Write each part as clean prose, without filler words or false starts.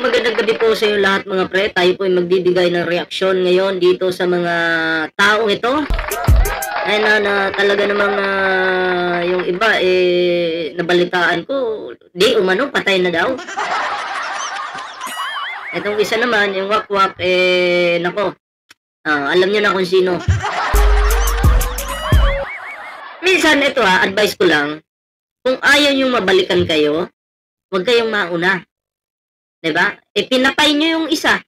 Magandang gabi po sa inyo lahat mga pre. Tayo po ay magbibigay ng reaksyon ngayon dito sa mga taong ito. Ayun na talaga namang yung iba nabalitaan ko, di umano patay na daw. Itong isa naman, yung wakwak, nako, alam nyo na kung sino. Minsan ito advice ko lang, kung ayaw nyo mabalikan kayo, huwag kayong mauna. Diba? Pinatay nyo yung isa.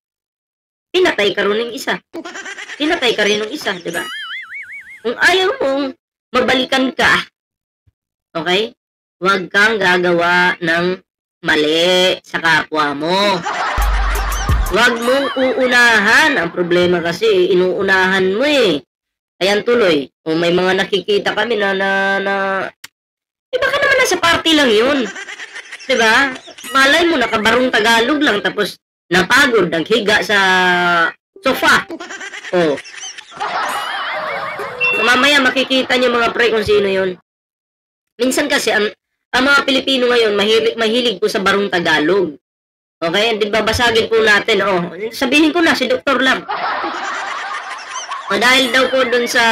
Pinatay ka rin yung isa. Pinatay ka rin yung isa, diba? Kung ayaw mong mabalikan ka, okay? Huwag kang gagawa ng mali sa kapwa mo. Huwag mong uunahan. Ang problema kasi, inuunahan mo eh. Ayan tuloy. Kung may mga nakikita kami na baka naman nasa party lang yun. Diba? Malay mo, nakabarong Tagalog lang, tapos napagod, naghiga sa sofa. Oh. So, mamaya makikita nyo mga pre kung sino yun. Minsan kasi, ang mga Pilipino ngayon, mahilig po sa barong Tagalog. Okay? Di ba, basagin po natin. Oh, sabihin ko na, si Dr. Love. Dahil daw po dun sa,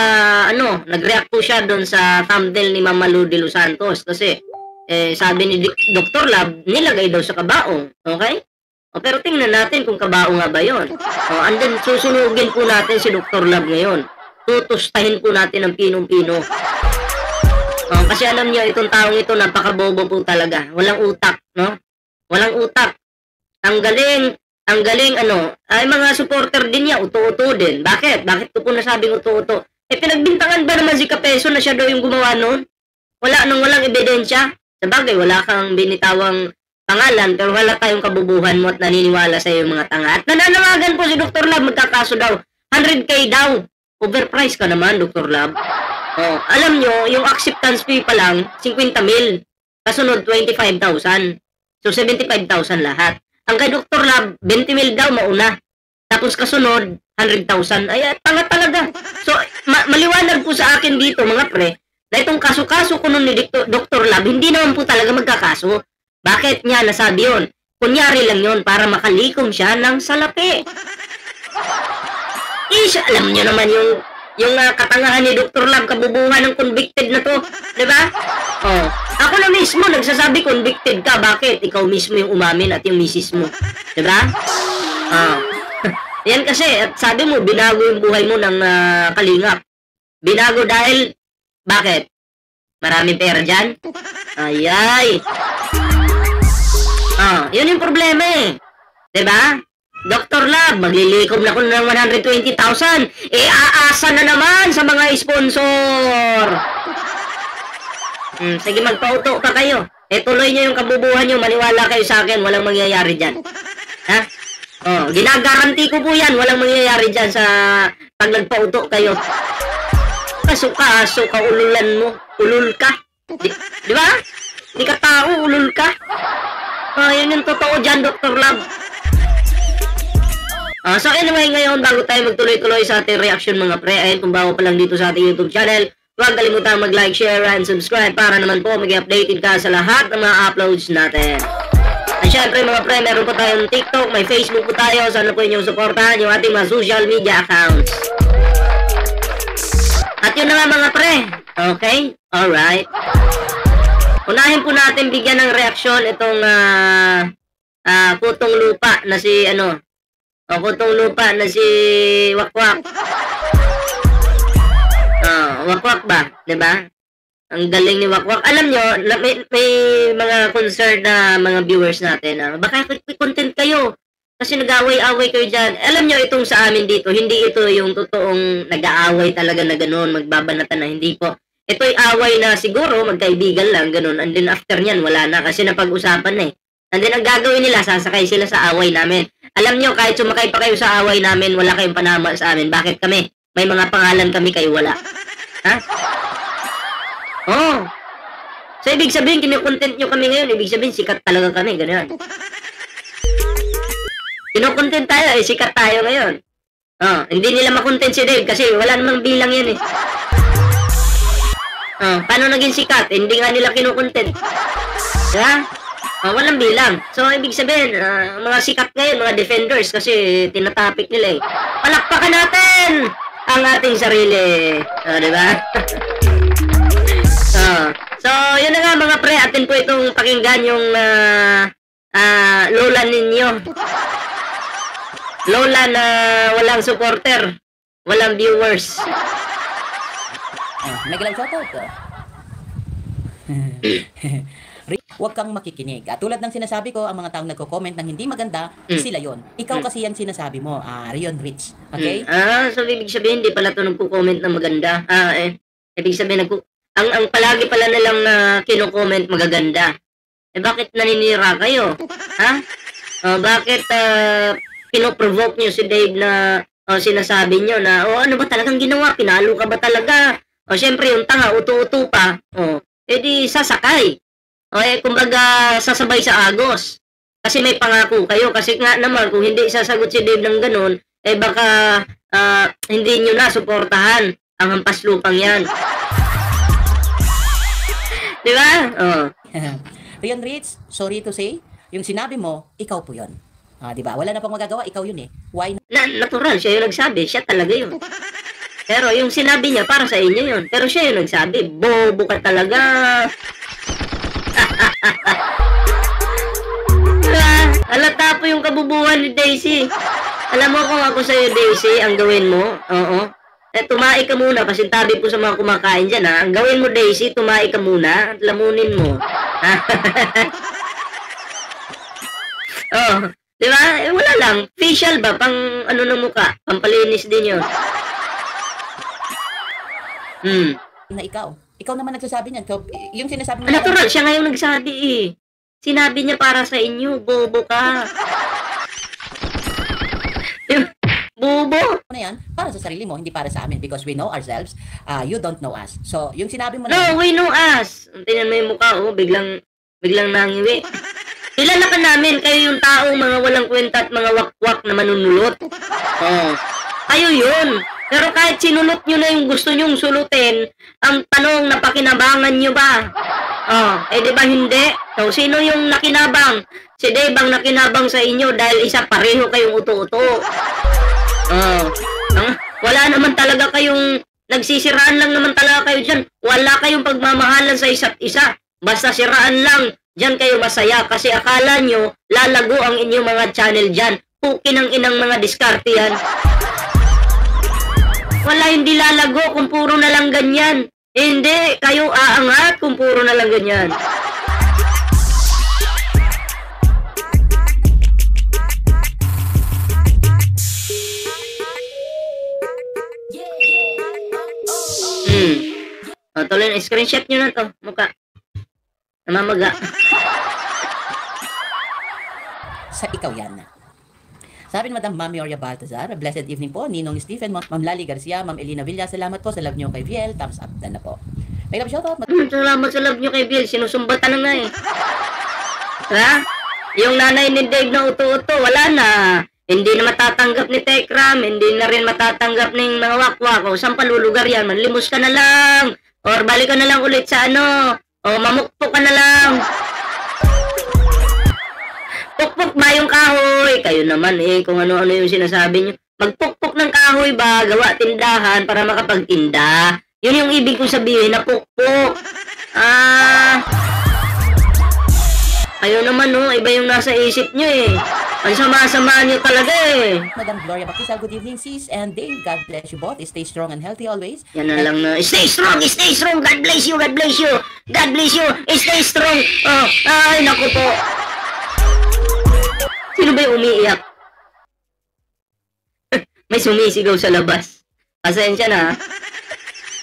nag-react po siya dun sa thumbnail ni Mama Lou de Los Santos. Kasi, sabi ni Dr. Love, nilagay daw sa kabaong. Okay? Pero tingnan natin kung kabaong nga ba yun. And then, susunugin po natin si Dr. Love ngayon. Tutustahin po natin ang pinong-pino. Kasi alam niyo, itong taong ito, napakabobo po talaga. Walang utak, no? Walang utak. Ang galing, ay mga supporter din niya, uto-uto din. Bakit? Bakit ko po nasabing uto-uto? Pinagbintangan ba naman si Kapeso na siya daw yung gumawa nun? Walang ebidensya. Sabagay, wala kang binitawang pangalan, pero wala tayong kabubuhan mo at naniniwala sa iyo mga tanga. At nananawagan po si Dr. Love, magkakaso daw. 100K daw. Overpriced ka naman, Dr. Love. Alam nyo, yung acceptance fee pa lang, 50,000. Kasunod, 25,000. So, 75,000 lahat. Ang kay Dr. Love, 20,000 daw mauna. Tapos kasunod, 100,000. Ay, tanga talaga. So, maliwanag po sa akin dito, mga pre, na itong kaso-kaso ko nun ni Dr. Love, hindi naman po talaga magkakaso. Bakit niya nasabi yun? Kunyari lang yun para makalikom siya ng salapi. Alam niyo naman yung katangahan ni Dr. Love, kabubuhan ng convicted na to. Diba? Ako na mismo, nagsasabi convicted ka. Bakit? Ikaw mismo yung umamin at yung misis mo. Diba? Yan kasi, at sabi mo, binago yung buhay mo ng kalingap. Binago dahil bakit? Maraming pera dyan? Ayay! Yun yung problema eh. Diba? Dr. Love, maglilikom na ko ng 120,000. Aasa na naman sa mga sponsor. Sige, magpauto ka kayo. Tuloy nyo yung kabubuhan nyo. Maniwala kayo sa akin. Walang mangyayari dyan. Ha? Ginagaranti ko po yan. Walang mangyayari dyan sa pag nagpauto kayo. Kaso ka, ululan mo. Ulul ka. Di ba? Di ka tao, ulul ka. Yun yung totoo dyan, Dr. Love. So anyway, ngayon, bago tayo magtuloy-tuloy sa ating reaction mga pre, ayun, kung bago pa lang dito sa ating YouTube channel, huwag kalimutan mag-like, share, and subscribe para naman po mag-updated ka sa lahat ng mga uploads natin. At syempre mga pre, meron po tayong TikTok, may Facebook po tayo, sana po inyong supportahan yung ating mga social media accounts. At yun na nga mga pre. Okay? Alright. Unahin po natin bigyan ng reaksyon itong kutong lupa na si kutong lupa na si Wakwak. Wakwak ba? Diba? Ang galing ni Wakwak. Alam nyo, may mga concerned na mga viewers natin. Baka may content kayo. Kasi nag-away-away kayo dyan. Alam nyo, itong sa amin dito, hindi ito yung totoong nag-aaway talaga na gano'n, magbabanatan na. Hindi po. Ito'y away na siguro, magkaibigan lang, gano'n. And then after nyan, wala na. Kasi napag-usapan na eh. And then ang gagawin nila, sasakay sila sa away namin. Alam nyo, kahit sumakay pa kayo sa away namin, wala kayong panama sa amin. Bakit kami? May mga pangalan kami, kayo wala. Ha? Oh. So, ibig sabihin, kinukontent nyo kami ngayon. Ibig sabihin, sikat talaga kami. Ganyan. Kinukontent tayo eh. Sikat tayo ngayon. Oh. Hindi nila makontent si Dave kasi wala namang bilang yan eh. Oh. Paano naging sikat? Hindi nga nila kinukontent. Diba? Oh, walang bilang. So, ibig sabihin, mga sikat ngayon, mga defenders kasi tinatapik nila eh. Palakpakan natin ang ating sarili. Oh, diba? So, yun na nga mga pre, atin po itong pakinggan yung lola ninyo. Lola na walang supporter, walang viewers. May galang shoutout. Huwag kang makikinig. Tulad ng sinasabi ko, ang mga taong nagko-comment ng hindi maganda, sila yon. Ikaw kasi yan sinasabi mo, Rion Rich. Okay? So ibig sabihin, hindi pala ito nagko-comment na maganda. Ibig sabihin, ang palagi pala nilang kino-comment magaganda. Bakit naninira kayo? Ha? Bakit pinoprovoke nyo si Dave na sinasabi nyo na, ano ba talagang ginawa? Pinalo ka ba talaga? Siyempre, yung tanga, uto-uto pa. Edi sasakay. Kumbaga, sasabay sa agos. Kasi may pangako kayo. Kasi nga naman, kung hindi sasagot si Dave ng ganun, baka hindi nyo na suportahan ang hampas lupang yan. Diba? Rion Rich, sorry to say, yung sinabi mo, ikaw po yun. Diba? Wala na pang magagawa, ikaw yun eh. Why? Natural, siya yung nagsabi. Siya talaga yun. Pero yung sinabi niya, para sa inyo yun. Pero siya yung nagsabi, bobo ka talaga. Diba? Halata po yung kabubuhan ni Daisy. Alam mo kung ako sa'yo, Daisy, ang gawin mo, tumae ka muna, pasintabi po sa mga kumakain dyan, ha? Ang gawin mo, Daisy, tumae ka muna at lamunin mo. Diba? Wala lang. Facial ba? Pang ano ng muka? Pampalinis din yun. Na ikaw. Ikaw naman nagsasabi niyan. So, yung sinasabi mo... Natural, siya nga yung nagsabi eh. Sinabi niya para sa inyo, bobo ka. Bobo. Ano yan? Para sa sarili mo, hindi para sa amin. Because we know ourselves, you don't know us. So, yung sinabi mo na... No, we know us. Tingnan mo yung mukha, biglang nangiwi. Kilala ka namin, kayo yung taong mga walang kwenta at mga wakwak na manunulot. Kayo yun. Pero kahit sinulot nyo na yung gusto nyong sulutin, ang tanong, napakinabangan nyo ba? Di ba hindi? So, sino yung nakinabang? Si Dave ang nakinabang sa inyo dahil isa pareho kayong uto-uto. Wala naman talaga kayong, nagsisiraan lang naman talaga kayo dyan. Wala kayong pagmamahalan sa isa't isa. Basta siraan lang, dyan kayo masaya kasi akala nyo, lalago ang inyong mga channel dyan. Pukin ang inang mga diskarte yan. Wala, hindi lalago kung puro na lang ganyan. Hindi, kayo aangat kung puro na lang ganyan. Tuloy na, screenshot nyo na to, mukha. Namamaga. Sa ikaw yan. Sabi ni Madam Mami Oria Baltazar, blessed evening po, Ninong Stephen, Ma'am Lali Garcia, Ma'am Elina Villa, salamat po sa love nyo kay Viel, thumbs up na po. May love shoutout. Salamat sa love nyo kay Viel, sinusumbatan na nga eh. Ha? Yung nanay ni Dave na uto-uto, wala na. Hindi na matatanggap ni Tekram, hindi na rin matatanggap ng mga wakwak. Saan palulugar yan? Manlimos ka na lang. Or balik ka na lang ulit sa ano. O mamukpok ka na lang. Pukpok ba yung kahoy? Kayo naman eh, kung ano-ano yung sinasabi nyo. Magpukpok ng kahoy ba? Gawa tindahan para makapagtinda. Yun yung ibig kong sabihin na pukpok. Kayo naman iba yung nasa isip nyo eh. Ang sama-sama niyo talaga eh. Madam Gloria Baptista, good evening, sis and Dave. God bless you both. Stay strong and healthy always. Yan na lang na. Stay strong, stay strong. God bless you, God bless you. God bless you, stay strong. Oh, ay, naku po. Sino ba yung umiiyak? May sumisigaw sa labas. Pasensya na.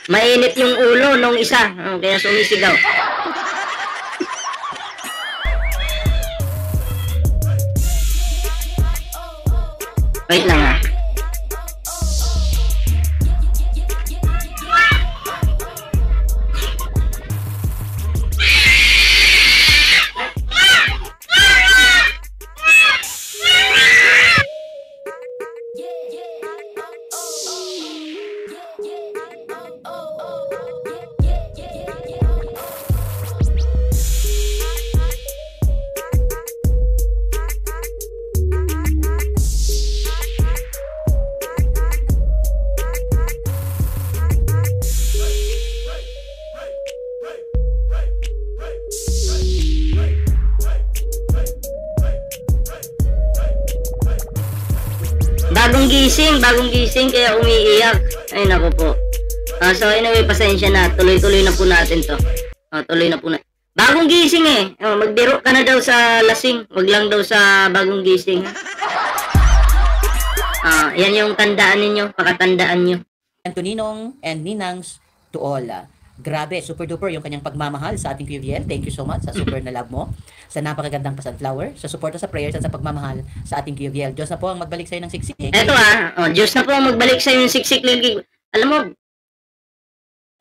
Mainit yung ulo nung isa. Oh, kaya sumisigaw. Wait lang ha. Bagong gising kaya umiiyak. Ay nako po. So anyway, pasensya na. Tuloy-tuloy na po natin to. Tuloy na po na. Bagong gising eh. Magbiro ka na daw sa lasing. Wag lang daw sa bagong gising. Yan yung tandaan ninyo. Pakatandaan nyo. And to Ninong and Ninangs to all. Grabe, super duper yung kanyang pagmamahal sa ating QVL. Thank you so much sa super na love mo. Sa napakagandang pa-sunflower, sa suporta sa prayers at sa pagmamahal sa ating QVL. Diyos na po ang magbalik sa'yo ng siksik. Eto Diyos na po ang magbalik sa'yo ng siksik. Alam mo,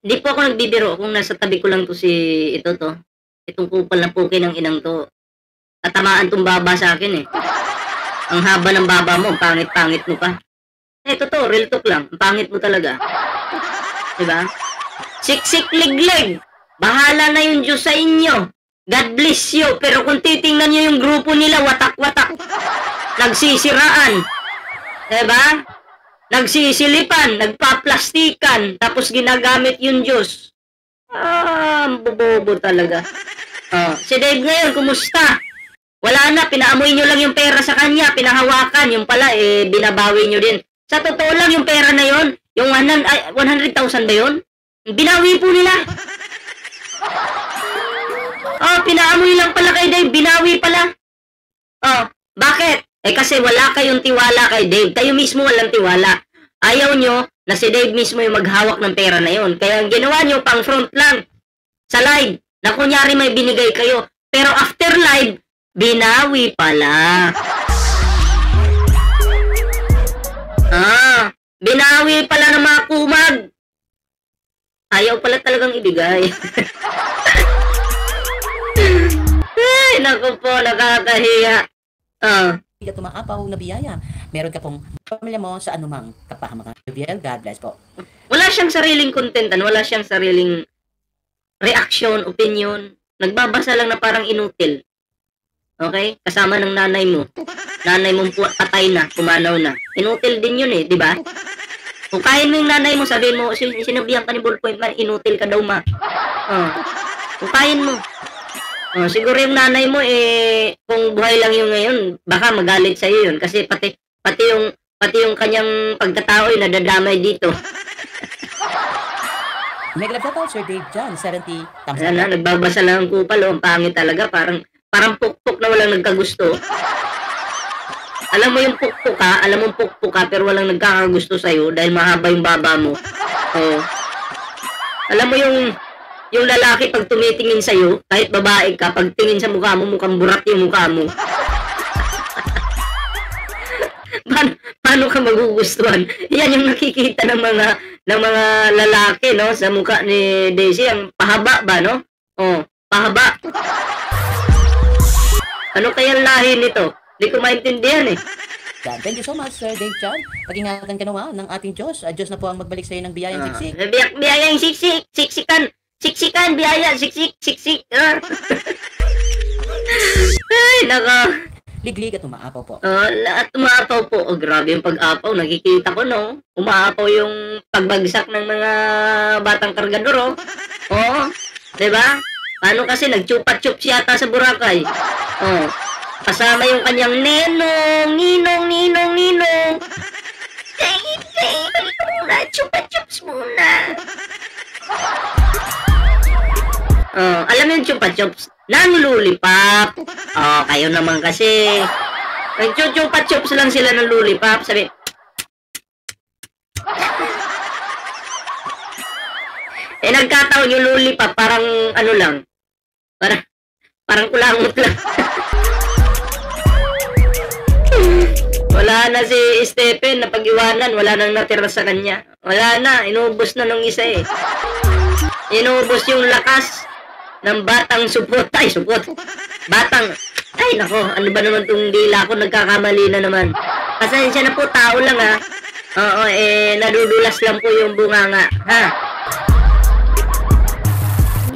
di po ako nagbibiro kung nasa tabi ko lang to si itong kupal na puki ng inang to. Tatamaan tong baba sa akin eh. Ang haba ng baba mo, ang pangit-pangit mo pa. Totoo, real talk lang. Ang pangit mo talaga. Diba? Siksik liglig. Bahala na yung Diyos sa inyo. God bless you. Pero kung titingnan nyo yung grupo nila, watak-watak. Nagsisiraan. Diba? Nagsisilipan. Nagpaplastikan. Tapos ginagamit yung Diyos. Bobo talaga. Si Dave ngayon, kumusta? Wala na, pinaamoy nyo lang yung pera sa kanya. Pinahawakan. Yung pala, binabawi nyo din. Sa totoo lang, yung pera na yon, yung 100,000 ba yun? Binawi po nila. Pinaamoy lang pala kay Dave. Binawi pala. Bakit? Kasi wala kayong tiwala kay Dave. Kayo mismo walang tiwala. Ayaw nyo na si Dave mismo yung maghawak ng pera na yon. Kaya ang ginawa nyo, pang front lang. Sa live. Na kunyari may binigay kayo. Pero after live, binawi pala. Binawi pala ng mga kumag. Ayaw pala talagang ibigay. Ay, naku po, nakakahiya. Hindi ka tumaapaw na biyaya. Meron ka pong pamilya mo sa anumang kapahamakan. God bless po. Wala siyang sariling contentan, wala siyang sariling reaction, opinion. Nagbabasa lang na parang inutil. Okay? Kasama ng nanay mo. Nanay mo patay na, pumanaw na. Inutil din yun di ba? Kung kain mo yung nanay mo, sabihin mo, sinabihan ka ni Ballpoint man, inutil ka daw ma. Kung kain mo. Siguro yung nanay mo, kung buhay lang yung ngayon, baka magalit sa'yo yun. Kasi pati yung kanyang pagkatao ay nadadamay dito. Mega love shoutout, Sir Dave John, 70 thumbs up. Nagbabasa lang ang kupal, ang pangit talaga. Parang pukpok na walang nagkagusto. Alam mo yung pukpok ka, pero walang nagkakagusto sa'yo dahil mahaba yung baba mo. Alam mo yung lalaki pag tumitingin sa'yo, kahit babae ka, pag tingin sa mukha mo, mukhang burat yung mukha mo. Paano ka magugustuhan? Yan yung nakikita ng mga lalaki, no, sa mukha ni Daisy, ang pahaba ba, no? Pahaba. Ano kaya lahi nito? Hindi ko maintindihan Thank you so much, Sir Dave John. Pag-ingatan ka naman ng ating Diyos. Diyos na po ang magbalik sa iyo ng biyayang siksik. Biyayang siksik. Siksikan, biyaya, siksik. Ay, naka. Liglig at umaapaw po. At umaapaw po. Grabe yung pag-apaw. Nakikita ko, no? Umaapaw yung pagbagsak ng mga batang kargador, diba? Paano kasi nagchupat-chup siyata sa Boracay? Kasama yung kanyang ninong. Chupa-chups muna. Oh, alam mo yung chupa-chups? Nang lollipop. Oh, kayo naman kasi. Nag-chupa-chups lang sila ng lollipop. Sabi, nagkataon yung lollipop, parang ano lang. Parang kulangot lang. Wala na si Stephen na pag-iwanan, wala nang natira sa kanya. Wala na, inubos na nung isa eh. Inubos yung lakas ng batang supot. Batang, ay nako, ano ba naman tong dila ko, nagkakamali na naman. Pasensya na po, tao lang ha. Oo, nadudulas lang po yung bunganga. Ha?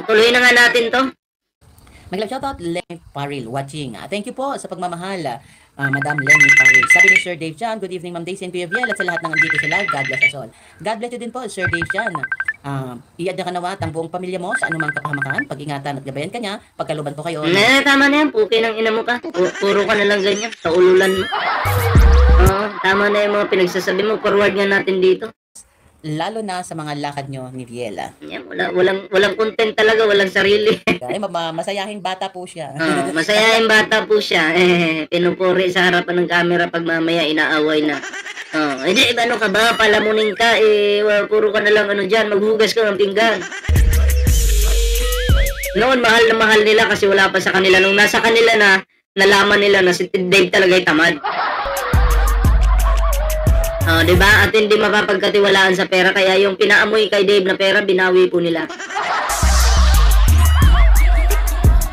Tuloy na nga natin to. Mag-love shoutout, Lenny Paril watching. Thank you po sa pagmamahal, Madam Lenny Paril. Sabi ni Sir Dave Chan, good evening Ma'am Daisy and Kuya Viel at sa lahat ng andito sa live, God bless us all. God bless you din po, Sir Dave Chan. Iad na kanawat ang buong pamilya mo sa anumang kapahamakan, pag-ingatan at gabayan ka niya, pagkaluban po kayo. Tama na yan, puki ng ina mo ka. Puro ka na lang ganyan, taululan mo. Oo, tama na yung mga pinagsasabi mo, forward nga natin dito. Lalo na sa mga lakad nyo ni Viela. Yan, walang content talaga, walang sarili. Ay, masayahing bata po siya. Masayahing bata po siya. Pinupuri sa harapan ng camera pag mamaya inaaway na. Hindi, ano ka ba? Palamunin ka, puro ka na lang ano dyan, maghugas ka ng pinggan. Noon, mahal na mahal nila kasi wala pa sa kanila. Nung nasa kanila na, nalaman nila na si Dave talaga ay tamad. Diba? At hindi mapapagkatiwalaan sa pera. Kaya yung pinaamoy kay Dave na pera, binawi po nila.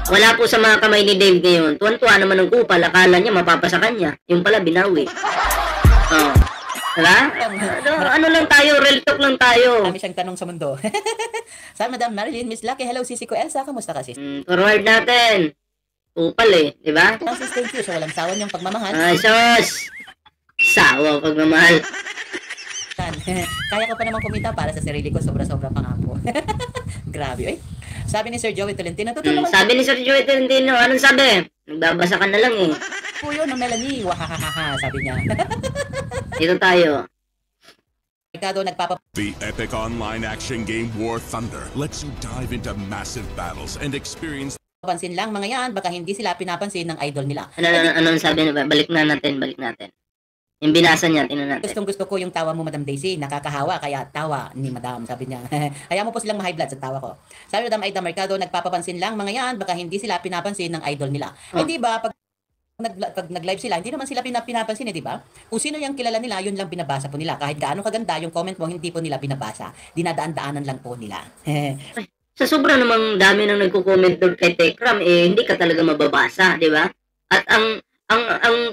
Wala po sa mga kamay ni Dave ngayon. Tuwan-tuwa naman ng kupal. Akala niya mapapasa kanya. Yung pala, binawi. Diba? Ano lang tayo? Real talk lang tayo. Kami siyang tanong sa mundo. Sa Madam Marilyn, Miss Lucky, hello Sisi ko Elsa, kamusta ka sis? Forward natin. Kupal diba? Sis, thank you sa walang sawan yung pagmamahal. Ay, sos! Sawa pagmamahal. Kaya ko pa naman kumita para sa sarili ko, sobra-sobra pa nga po. Grabe, Sabi ni Sir Joey Tolentino, sabi ni Sir Joey Tolentino, anong sabi? Nagbabasa ka na lang po yun, Melanie, wahahaha, sabi niya. Dito tayo. The epic online action game War Thunder lets you dive into massive battles and experience. Pansin lang mga yan, baka hindi sila pinapansin ng idol nila. Anong sabi na ba? Balik natin. Yung binasa niya, tingnan natin. Gusto ko yung tawa mo, Madam Daisy. Nakakahawa, kaya tawa ni Madam, sabi niya. Kaya mo po silang ma-high blood sa tawa ko. Sabi Madam Aida Mercado, nagpapapansin lang mga yan, baka hindi sila pinapansin ng idol nila. Di ba, pag nag-live sila, hindi naman sila pinapansin di ba? Kung sino yung kilala nila, yun lang binabasa po nila. Kahit gaano kaganda yung comment mo, hindi po nila binabasa. Dinadaan-daanan lang po nila. Sa sobra namang dami nang nagko-comment doon kay Tekram, hindi ka talaga mababasa, di ba? At ang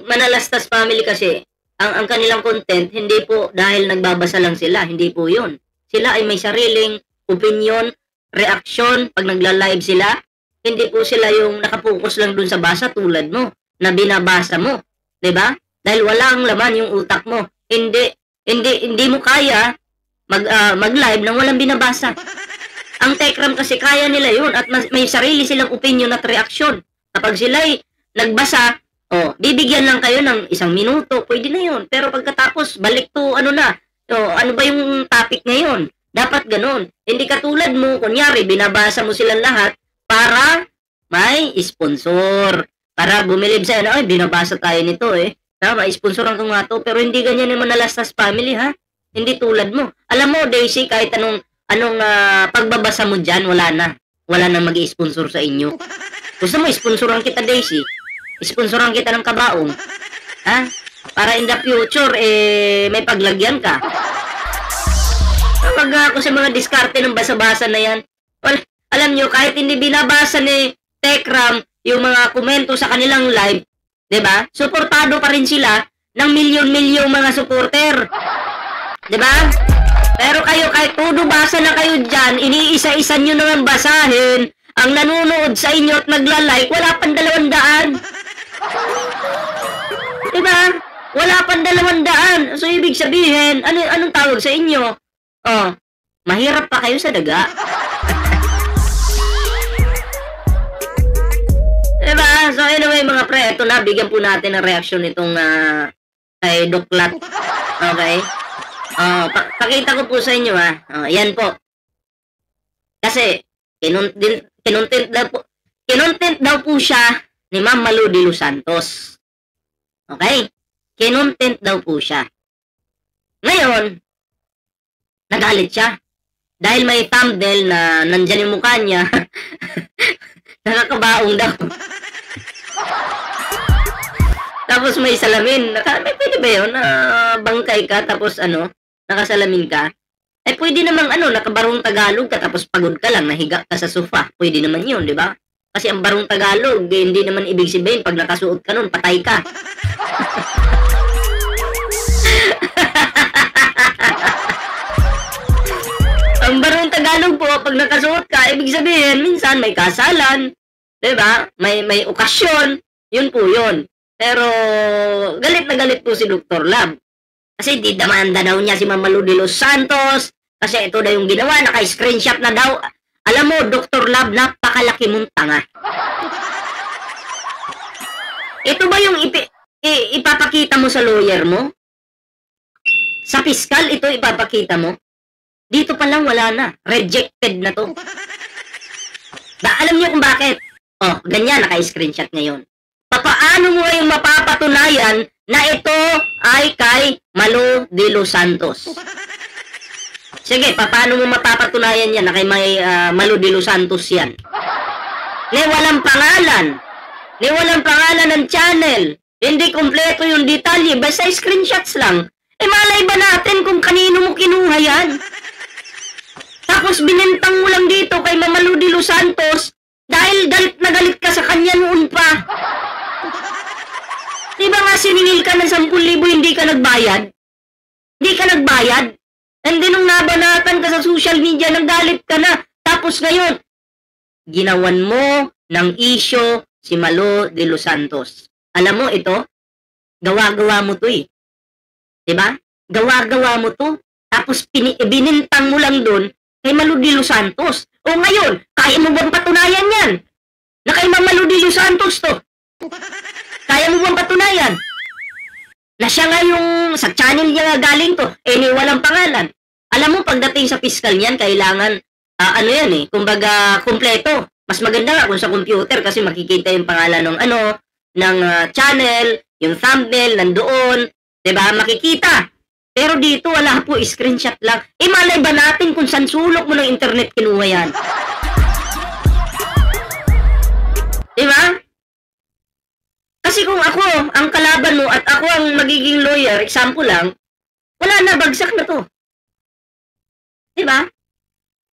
Manalastas family kasi, ang kanilang content, hindi po dahil nagbabasa lang sila, hindi po yun. Sila ay may sariling opinion, reaksyon, pag nagla-live sila, hindi po sila yung nakapokus lang dun sa basa tulad mo, na binabasa mo, 'di ba? Dahil walang laman yung utak mo. Hindi mo kaya mag-live nang walang binabasa. Ang Tekram kasi kaya nila yun at may sarili silang opinion at reaksyon. Kapag sila ay nagbasa, bibigyan lang kayo ng 1 minuto, pwede na yun. Pero pagkatapos, balik to ano ba yung topic ngayon? Dapat ganun. Hindi katulad mo, kunyari, binabasa mo silang lahat para may sponsor. Para bumilib sa binabasa tayo nito may sponsoran ko nga to. Pero hindi ganyan yung Manalastas family, ha? Hindi tulad mo. Alam mo, Daisy, kahit anong pagbabasa mo dyan, wala na mag-i-sponsor sa inyo. Gusto mo, sponsoran kita, Daisy? Sponsoran kita ng kabaong. Ha? Para in the future, may paglagyan ka. Kapag ako sa mga diskarte ng basa-basa na yan, alam nyo, kahit hindi binabasa ni Tekram yung mga komento sa kanilang live, diba? Suportado pa rin sila ng milyon-milyong mga supporter. Diba? Pero kayo, kahit todo basa na kayo dyan, iniisa-isa nyo naman basahin, ang nanonood sa inyo at nagla-like, wala pang 200. Diba? Wala pang 200. So, ibig sabihin, anong tawag sa inyo? Mahirap pa kayo sa daga. Diba? So anyway mga pre, ito na, bigyan po natin ng reaction itong kay Doklat. Okay? Pakita ko po sa inyo yan po. Kasi kinontent daw po siya ni Ma'am Malu de los Santos. Okay? Kinontent daw po siya. Ngayon, nagalit siya. Dahil may thumbnail na nandyan yung mukha niya, nakakabaong daw. Tapos may salamin. May pwede ba yun? Bangkay ka, tapos nakasalamin ka. Pwede namang nakabarong Tagalog ka, tapos pagod ka lang, nahiga ka sa sofa. Pwede naman yun, di ba? Kasi ang barong Tagalog, hindi naman ibig sabihin, pag nakasuot ka nun, patay ka. Ang barong Tagalog po, pag nakasuot ka, ibig sabihin, minsan may kasalan, diba? May okasyon, yun po yun. Pero, galit na galit po si Dr. Lab. Kasi didamanda daw niya si Ma'am Malu de los Santos, kasi ito na yung ginawa, naka-screenshot na daw. Alam mo, Dr. Lab, napakalaki mong tanga. Ito ba yung ipapakita mo sa lawyer mo? Sa piskal, ito ipapakita mo? Dito pa lang wala na. Rejected na to. Alam niyo kung bakit? Ganyan, naka-screenshot ngayon. Paano mo yung mapapatunayan na ito ay kay Malu de los Santos? Sige, paano mo mapapatunayan yan na kay Malu de los Santos yan? Walang pangalan. Walang pangalan ng channel. Hindi kompleto yung detalye. Basta screenshots lang. Malay ba natin kung kanino mo kinuha yan? Tapos binentang mo lang dito kay Ma'am Malu de los Santos dahil galit na galit ka sa kanya noon pa. Di ba nga siningil ka ng 10,000 hindi ka nagbayad? Hindi ka nagbayad? And then nung nabanatan ka sa social media, nanggalit ka na. Tapos ngayon, ginawan mo ng issue si Malu de los Santos. Alam mo ito, gawa-gawa mo to eh. Diba? Gawa-gawa mo to. Tapos binintang mo lang doon kay Malu de los Santos. O ngayon, kaya mo bang patunayan yan? Na kay Ma'am Malu de los Santos to. Kaya mo bang patunayan? Na siya nga yung sa channel niya nga galing to. Walang pangalan. Alam mo, pagdating sa fiscal niyan, kailangan, kumbaga, kumpleto. Mas maganda nga kung sa computer kasi makikita yung pangalan ng channel, yung thumbnail, nandoon, diba? Makikita. Pero dito, wala po, screenshot lang. Malay ba natin kung saan sulok mo ng internet kinuha yan? Diba? Kasi kung ako, ang kalaban mo at ako ang magiging lawyer, example lang, wala na, bagsak na to. Diba?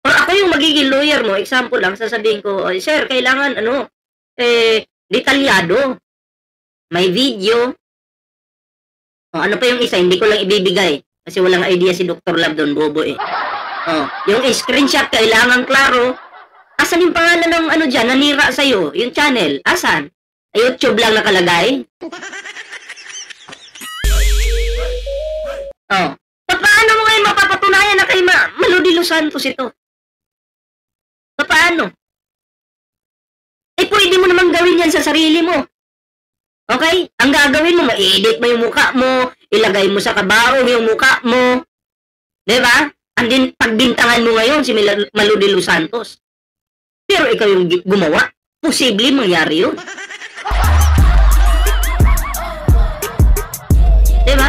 Or ako yung magiging lawyer mo, example lang, sasabihin ko, sir, kailangan, detalyado. May video. Ano pa yung isa, hindi ko lang ibibigay. Kasi walang idea si Dr. Lab doon, bobo eh. Yung screenshot, kailangan klaro. Asan yung pangalan ng dyan, nanira sa'yo, yung channel, asan? YouTube lang nakalagay. Paano mo ngayon mapapatunayan na kay Malu de los Santos ito? Paano? Pwede mo namang gawin yan sa sarili mo. Okay? Ang gagawin mo, ma-edit mo yung mukha mo, ilagay mo sa kabaong yung mukha mo. Diba? And then, pagbintangan mo ngayon si Malu de los Santos. Pero ikaw yung gumawa. Posible mangyari yun. Diba?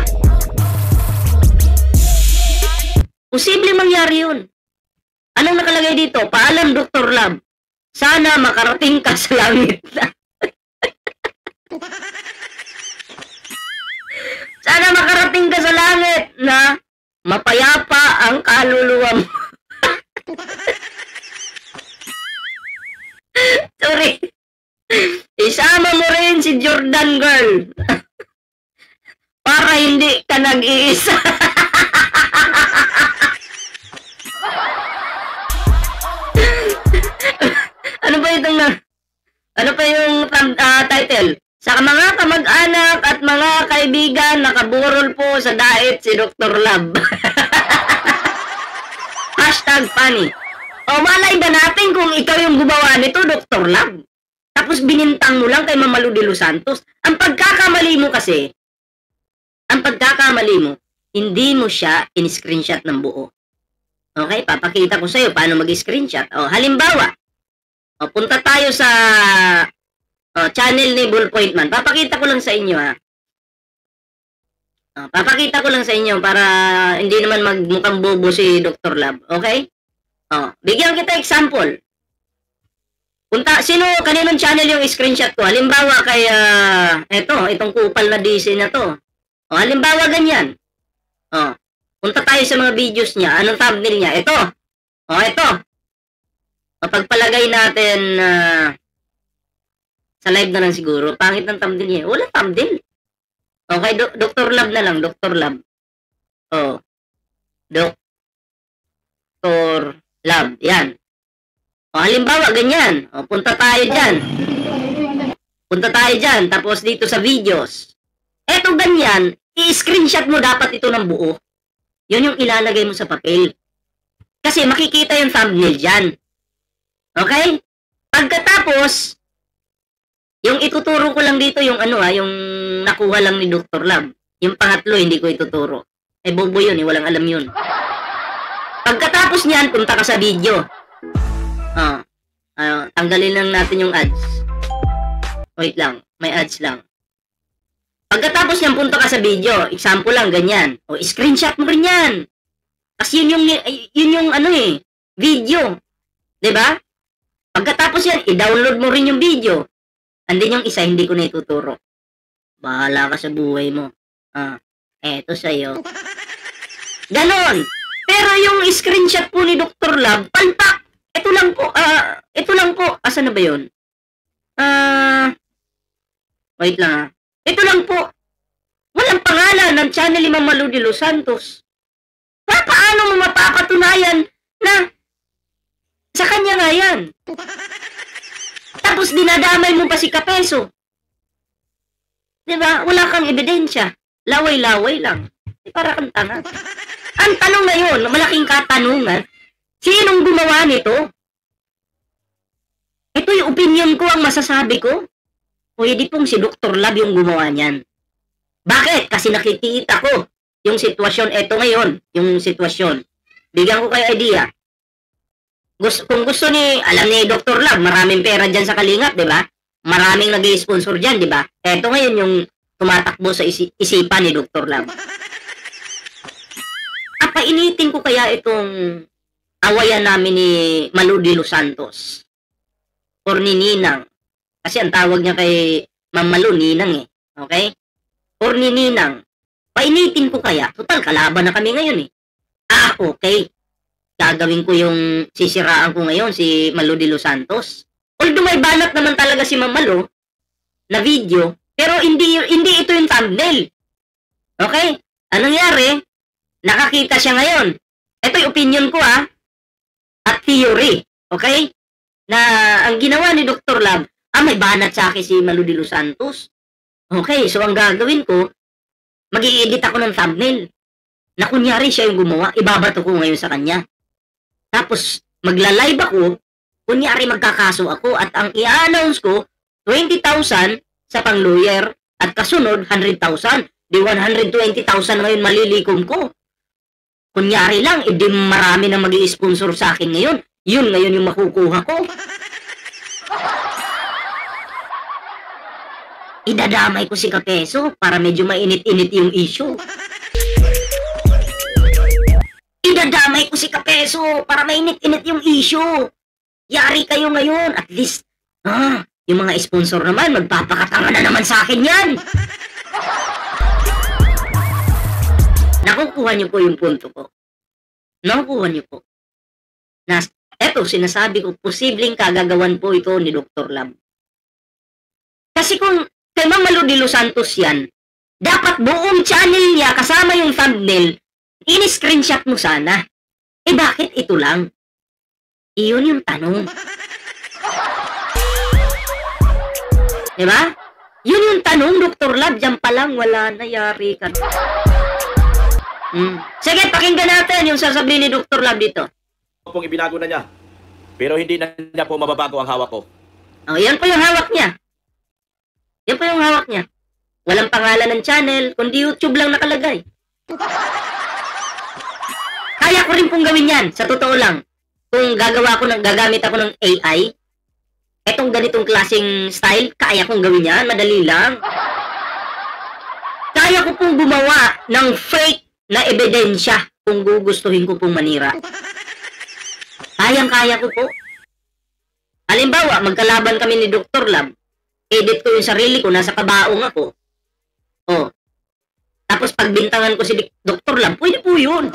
Posible mangyari yun. Anong nakalagay dito? Paalam, Dr. Lab. Sana makarating ka sa langit na. Sana makarating ka sa langit na mapayapa ang kaluluwa mo. Sorry. Isama mo rin si Jordan Girl. Para hindi ka nag-iisa. Ano pa yung title? Sa mga kamag-anak at mga kaibigan, nakaburol po sa diet si Dr. Lab. #funny. O malay ba natin kung ikaw yung gumawa nito, Dr. Lab? Tapos binintang mo lang kay Ma'am Malu de Los Santos. Ang pagkakamali mo kasi, hindi mo siya in-screenshot ng buo. Okay, papakita ko sa'yo paano mag-screenshot. Halimbawa, punta tayo sa channel ni Ballpoint Man. Papakita ko lang sa inyo, ha. Papakita ko lang sa inyo para hindi naman magmukhang bobo si Dr. Lab. Okay? Bigyan kita example. Kaninong channel yung screenshot ko? Halimbawa kay, itong kupal na DC na to. Halimbawa ganyan. Punta tayo sa mga videos niya. Anong thumbnail niya? Ito. Ito. Pagpalagay natin sa live na lang siguro. Pangit ng thumbnail niya. Wala thumbnail. Okay, Dr. Lab na lang. Dr. Lab. Dr. Lab. Yan. Halimbawa, ganyan. Punta tayo dyan. Tapos dito sa videos. Eto ganyan. I-screenshot mo dapat ito ng buo. Yun yung ilalagay mo sa papel. Kasi makikita yung thumbnail dyan. Okay? Pagkatapos, yung ituturo ko lang dito yung yung nakuha lang ni Dr. Lab. Yung pangatlo, hindi ko ituturo. Bobo yun, walang alam yun. Pagkatapos niyan, punta ka sa video. Tanggalin lang natin yung ads. Wait lang, may ads lang. Pagkatapos niyan, punta ka sa video. Example lang, ganyan. Screenshot mo rin yan. Kasi yun yung video. Diba? Pagkatapos yan, i-download mo rin yung video. Andin yung isa, hindi ko na ituturo. Bahala ka sa buhay mo. Eto sa'yo. Ganon. Pero yung screenshot po ni Dr. Lab, palpak. Ito lang po. Asa na ba yun? Wait lang. Ito lang po. Walang pangalan ng channel ni Ma'am Malu de Los Santos. Paano mo mapapatunayan na sa kanya nga yan? Tapos dinadamay mo pa si Kapeso. Diba? Wala kang ebidensya. Laway-laway lang. Para kang tanga. Ang tanong ngayon, malaking katanungan, sinong gumawa nito? Ito yung opinion ko, ang masasabi ko. Pwede pong si Dr. Lab yung gumawa niyan. Bakit? Kasi nakikita ko yung sitwasyon. Ito ngayon, yung sitwasyon. Bigyan ko kayo idea. Kung gusto alam ni Dr. Lab, maraming pera dyan sa Kalingap, di ba? Maraming nag-i-sponsor dyan, di ba? Ito ngayon yung tumatakbo sa isipan ni Dr. Lab. Painitin ko kaya itong awayan namin ni Malu de Los Santos or ni Ninang. Kasi ang tawag niya kay Ma'am Malu, Ninang Okay? Or ni Ninang. Painitin ko kaya. Total, kalaban na kami ngayon Okay. Gagawin ko yung sisiraan ko ngayon, si Malu de Los Santos. Although may banat naman talaga si Ma'am Malu na video, pero hindi ito yung thumbnail. Okay? Anong nangyari? Nakakita siya ngayon. Ito yung opinion ko at theory. Okay? Na ang ginawa ni Dr. Lab, may banat sa akin si Malu de Los Santos. Okay, so ang gagawin ko, mag-i-edit ako ng thumbnail. Na kunyari siya yung gumawa, ibabato ko ngayon sa kanya. Tapos, magla-live ako, kunyari magkakaso ako, at ang i-announce ko, 20,000 sa pang-lawyer, at kasunod, 100,000. Di 120,000 ngayon malilikom ko. Kunyari lang, di marami na mag-i-sponsor sa akin ngayon. Yun ngayon yung makukuha ko. Idadamay ko si Kapeso para medyo mainit-init yung issue. Idadamay ko si Kapeso para mainit-init yung issue. Yari kayo ngayon. At least, yung mga sponsor naman, magpapakatanga na naman sa akin yan. Nakukuha niyo po yung punto ko. Nakukuha niyo po. Eto, sinasabi ko, posibleng kagagawan po ito ni Dr. Lab. Kasi kung kay Ma'am Malu de Los Santos yan, dapat buong channel niya kasama yung thumbnail, ini-screenshot mo sana. Bakit ito lang? Iyon yung tanong. Diba? Yun yung tanong, Dr. Lab. Diyan pa lang, wala na, yari ka. Sige, pakinggan natin yung sasabihin ni Dr. Lab dito. Pong ibinago na niya. Pero hindi na niya po mababago ang hawak ko. Oh, yan po yung hawak niya. Yan po yung hawak niya. Walang pangalan ng channel, kundi YouTube lang nakalagay. Kaya ko rin pong gawin yan, sa totoo lang. Kung gagamit ako ng AI, etong ganitong klaseng style, kaya kong gawin yan, madali lang. Kaya ko pong gumawa ng fake na ebidensya kung gugustuhin ko pong manira. Kayang-kaya ko po. Halimbawa, magkalaban kami ni Dr. Lab, edit ko yung sarili ko, nasa kabaong ako. Oh. Tapos pagbintangan ko si Dr. Lab, pwede po yun.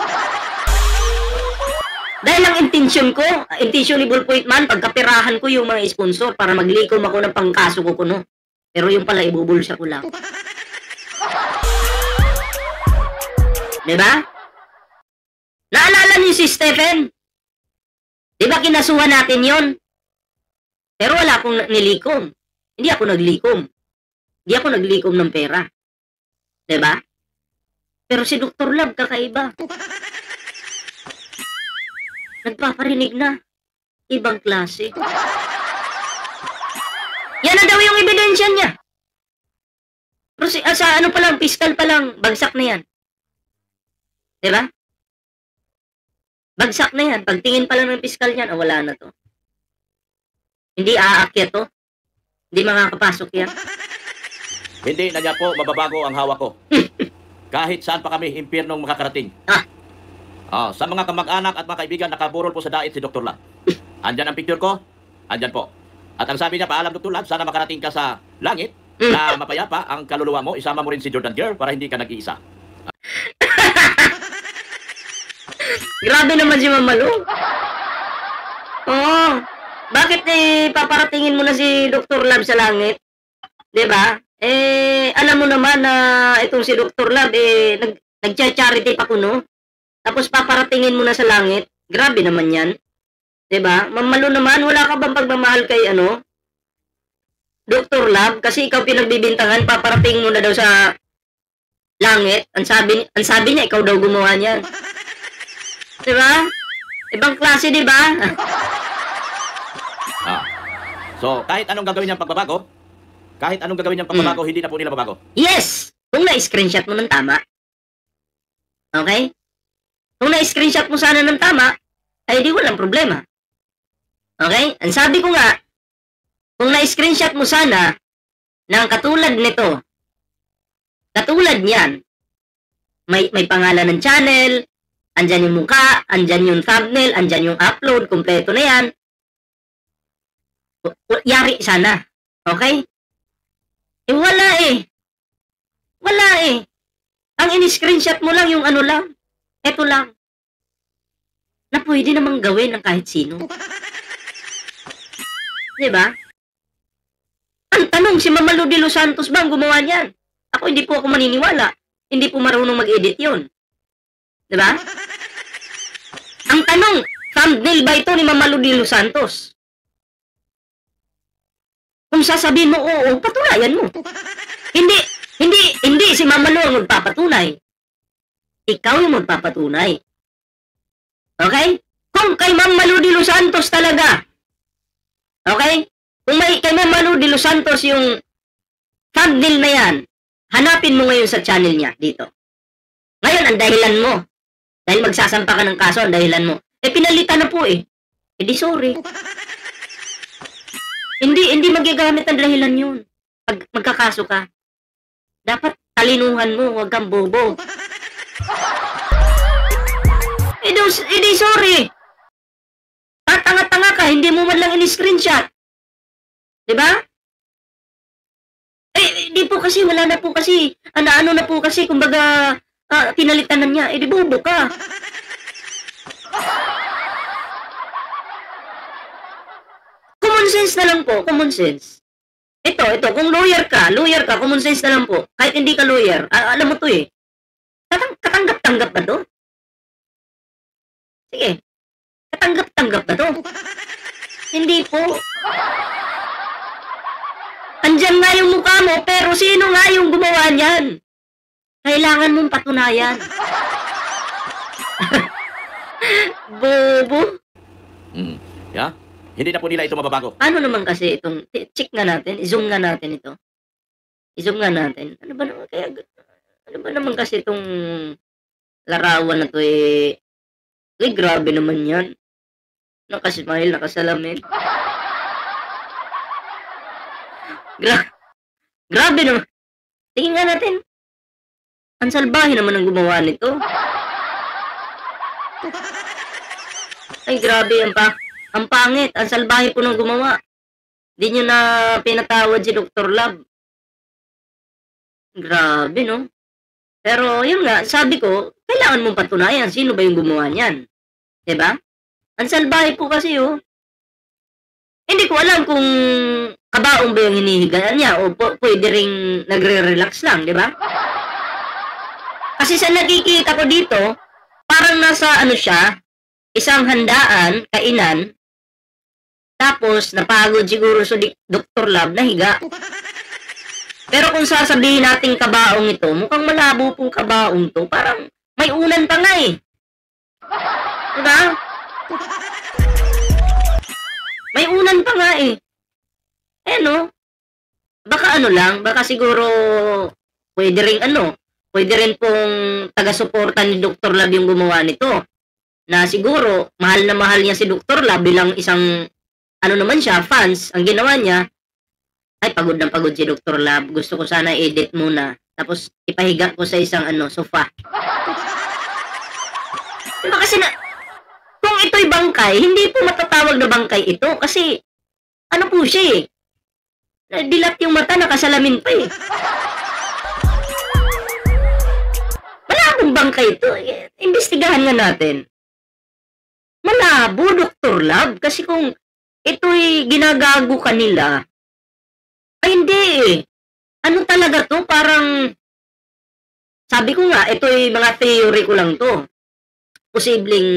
Dahil ang intentionable po man, pagkapirahan ko yung mga sponsor para maglikom ako ng pangkaso ko kuno. Pero yung pala, ibubulsa ko lang. Diba? Naalala niyo si Stephen? Diba kinasuhan natin yon? Pero wala akong nilikom. Hindi ako naglikom. Hindi ako naglikom ng pera. Diba? Pero si Dr. Lab, kakaiba. Nagpaparinig na. Ibang klase. Yan na daw yung ebidensya niya. Pero sa ano pa lang, fiscal pa lang, bagsak na yan. Diba? Bagsak na yan. Pagtingin pa lang ng fiscal niyan, wala na to. Hindi aakyat to. Hindi makakapasok yan. Hindi na niya po mababago ang hawak ko. Kahit saan pa kami impyernong makakarating. Sa mga kamag-anak at mga kaibigan, nakaburol po sa dait si Dr. Lab. Andyan ang picture ko, andyan po. At ang sabi niya, paalam Dr. Lab, sana makarating ka sa langit na mapayapa ang kaluluwa mo, isama mo rin si Jordan Girl para hindi ka nag-iisa. Grabe naman si Mama Lu. Oo. Bakit paparatingin mo na si Dr. Lab sa langit? 'Di ba? Alam mo naman na itong si Dr. Lab nag-charity pa kuno. Tapos paparatingin mo na sa langit. Grabe naman 'yan. 'Di ba? Mama Lu naman, wala ka bang pagmamahal kay Dr. Lab kasi ikaw pinagbibintangan, paparating mo na daw sa langit. Ang sabi niya ikaw daw gumawa niyan. 'Di ba? Ibang klase, 'di ba? So, kahit anong gagawin niyang pagbabago, hindi na po nila babago. Yes! Kung na-screenshot mo ng tama. Okay? Kung na-screenshot mo sana ng tama, ay di walang problema. Okay? Ang sabi ko nga, kung na-screenshot mo sana ng katulad nito, katulad niyan, may pangalan ng channel, andyan yung mukha, andyan yung thumbnail, andyan yung upload, kompleto na yan. Yari sana. Okay? Wala eh. Wala eh. Ang in-screenshot mo lang yung ano lang. Eto lang. Na pwede namang gawin ng kahit sino. Diba? Ang tanong, si Mama Lu de Los Santos ba ang gumawa niyan? Ako hindi po ako maniniwala. Hindi po marunong mag-edit yun. Diba? Ang tanong, thumbnail ba ito ni Mama Lu de Los Santos? Kung sasabihin mo, oo, patunayan mo. Hindi si Mama Lu ang magpapatunay. Ikaw yung magpapatunay. Okay? Kung kay Mama Lu de Los Santos talaga, okay? Kung kay Mama Lu de Los Santos yung thumbnail na yan, hanapin mo ngayon sa channel niya dito. Ngayon, ang dahilan mo, dahil magsasampa ka ng kaso, ang dahilan mo, pinalitan na po eh. Di sorry. Hindi magagamit ang dahilan yun. Pag magkakaso ka, dapat talinuhan mo, huwag kang bobo. Di sorry. Tanga-tanga ka, hindi mo man lang in-screenshot. Diba? Di po kasi, wala na po kasi, ano na po kasi, kumbaga, pinalitan na niya, di bobo ka. Common sense na lang po, common sense. Ito, kung lawyer ka, common sense na lang po. Kahit hindi ka lawyer, alam mo to eh. Katanggap-tanggap ba to? Sige, katanggap-tanggap ba to? Hindi po. Andyan nga yung mukha mo, pero sino nga yung gumawa niyan? Kailangan mong patunayan. Yeah? Hindi na po nila ito mababago. Ano naman kasi itong, check nga natin, i-zoom nga natin ito. I-zoom nga natin. Ano ba naman kasi itong larawan na to eh, grabe naman yan. Nakasmile, nakasalamin. Grabe naman. Tingin nga natin. Ang salbahe naman ang gumawa nito. Ay, grabe yan pa. Ang pangit. Ang salbahe po nang gumawa. Di nyo na pinatawad si Dr. Love. Grabe, no? Pero, yun nga, sabi ko, kailangan mong patunayan sino ba yung gumawa niyan. Diba? Ang salbahe po kasi, oh. Hindi ko alam kung kabaong ba yung hinihigaan niya o pwede ring nagre-relax lang, diba? Kasi sa nakikita ko dito, parang nasa ano siya, isang handaan, kainan, tapos napagod siguro sa Dr. Love na higa. Pero kung sasabihin natin kabaong ito, mukhang malabo pong kabaong to, parang may unan pa nga eh. Diba? May unan pa nga eh. Eh no? Baka ano lang, baka siguro pwede rin pong taga-suporta ni Dr. Love yung gumawa nito. Na siguro, mahal na mahal niya si Dr. Love bilang isang, ano naman siya, fans. Ang ginawa niya, ay pagod na pagod si Dr. Love. Gusto ko sana edit muna. Tapos ipahiga ko sa isang sofa. Diba kasi kung ito'y bangkay, hindi po matatawag na bangkay ito. Kasi, ano po siya eh. Dilat yung mata, nakasalamin pa eh. Malabong bangkay ito. Imbestigahan nga natin. Malabo, Dr. Love. Kasi kung ito'y ginagago kanila, ay hindi eh. Ano talaga to? Parang, sabi ko nga, ito'y mga theory ko lang to. Posibleng,